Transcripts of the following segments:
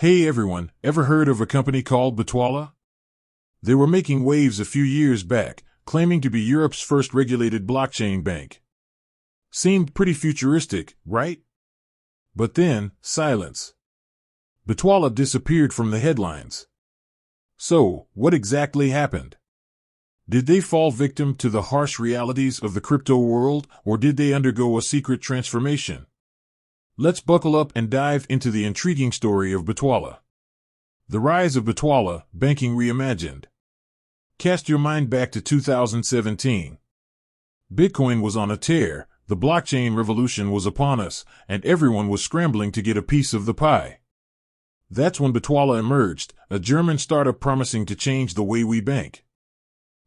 Hey everyone, ever heard of a company called bitwala? They were making waves a few years back, claiming to be Europe's first regulated blockchain bank. Seemed pretty futuristic, right? But then, silence. Bitwala disappeared from the headlines. So, what exactly happened? Did they fall victim to the harsh realities of the crypto world, or did they undergo a secret transformation? Let's buckle up and dive into the intriguing story of bitwala. The rise of bitwala, banking reimagined. Cast your mind back to 2017. Bitcoin was on a tear, the blockchain revolution was upon us, and everyone was scrambling to get a piece of the pie. That's when bitwala emerged, a German startup promising to change the way we bank.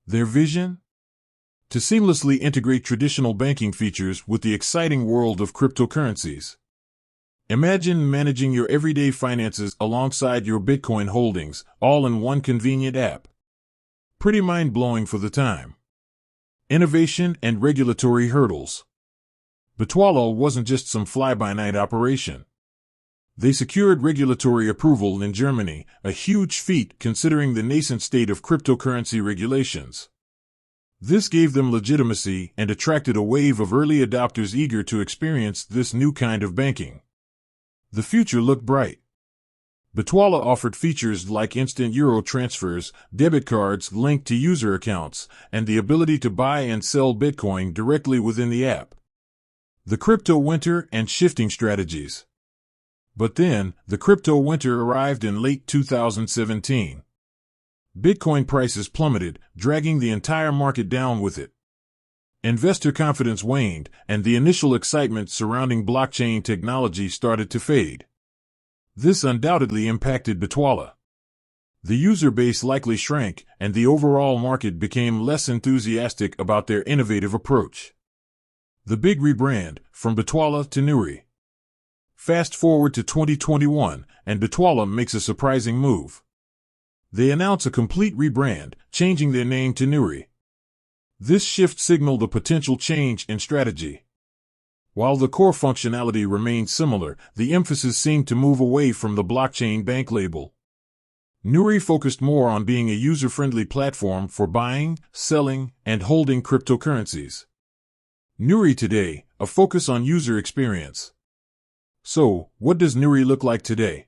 Their vision? To seamlessly integrate traditional banking features with the exciting world of cryptocurrencies. Imagine managing your everyday finances alongside your Bitcoin holdings, all in one convenient app. Pretty mind-blowing for the time. Innovation and regulatory hurdles. Bitwala wasn't just some fly-by-night operation. They secured regulatory approval in Germany, a huge feat considering the nascent state of cryptocurrency regulations. This gave them legitimacy and attracted a wave of early adopters eager to experience this new kind of banking. The future looked bright. Bitwala offered features like instant euro transfers, debit cards linked to user accounts, and the ability to buy and sell Bitcoin directly within the app. The crypto winter and shifting strategies. But then, the crypto winter arrived in late 2017. Bitcoin prices plummeted, dragging the entire market down with it. Investor confidence waned, and the initial excitement surrounding blockchain technology started to fade. This undoubtedly impacted bitwala. The user base likely shrank, and the overall market became less enthusiastic about their innovative approach. The big rebrand, from bitwala to Nuri. Fast forward to 2021, and bitwala makes a surprising move. They announce a complete rebrand, changing their name to Nuri. This shift signaled a potential change in strategy. While the core functionality remained similar, the emphasis seemed to move away from the blockchain bank label. Nuri focused more on being a user-friendly platform for buying, selling, and holding cryptocurrencies. Nuri today, a focus on user experience. So, what does Nuri look like today?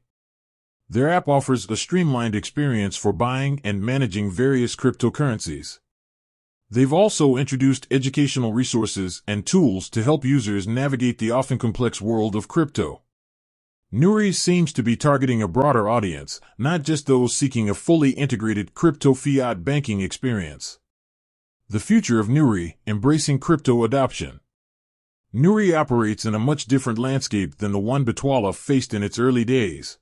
Their app offers a streamlined experience for buying and managing various cryptocurrencies. They've also introduced educational resources and tools to help users navigate the often complex world of crypto. Nuri seems to be targeting a broader audience, not just those seeking a fully integrated crypto fiat banking experience. The future of Nuri, embracing crypto adoption. Nuri operates in a much different landscape than the one bitwala faced in its early days.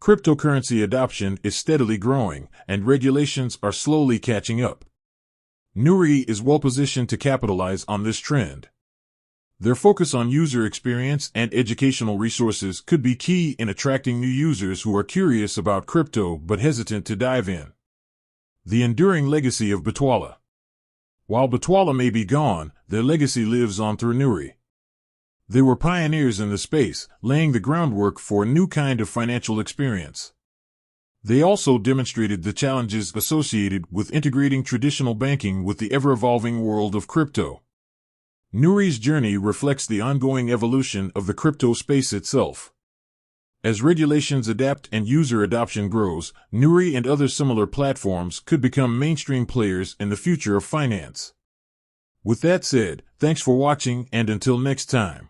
Cryptocurrency adoption is steadily growing, and regulations are slowly catching up. Nuri is well positioned to capitalize on this trend. Their focus on user experience and educational resources could be key in attracting new users who are curious about crypto but hesitant to dive in. The enduring legacy of bitwala. While bitwala may be gone, their legacy lives on through Nuri. They were pioneers in the space, laying the groundwork for a new kind of financial experience. They also demonstrated the challenges associated with integrating traditional banking with the ever-evolving world of crypto. Nuri's journey reflects the ongoing evolution of the crypto space itself. As regulations adapt and user adoption grows, Nuri and other similar platforms could become mainstream players in the future of finance. With that said, thanks for watching, and until next time.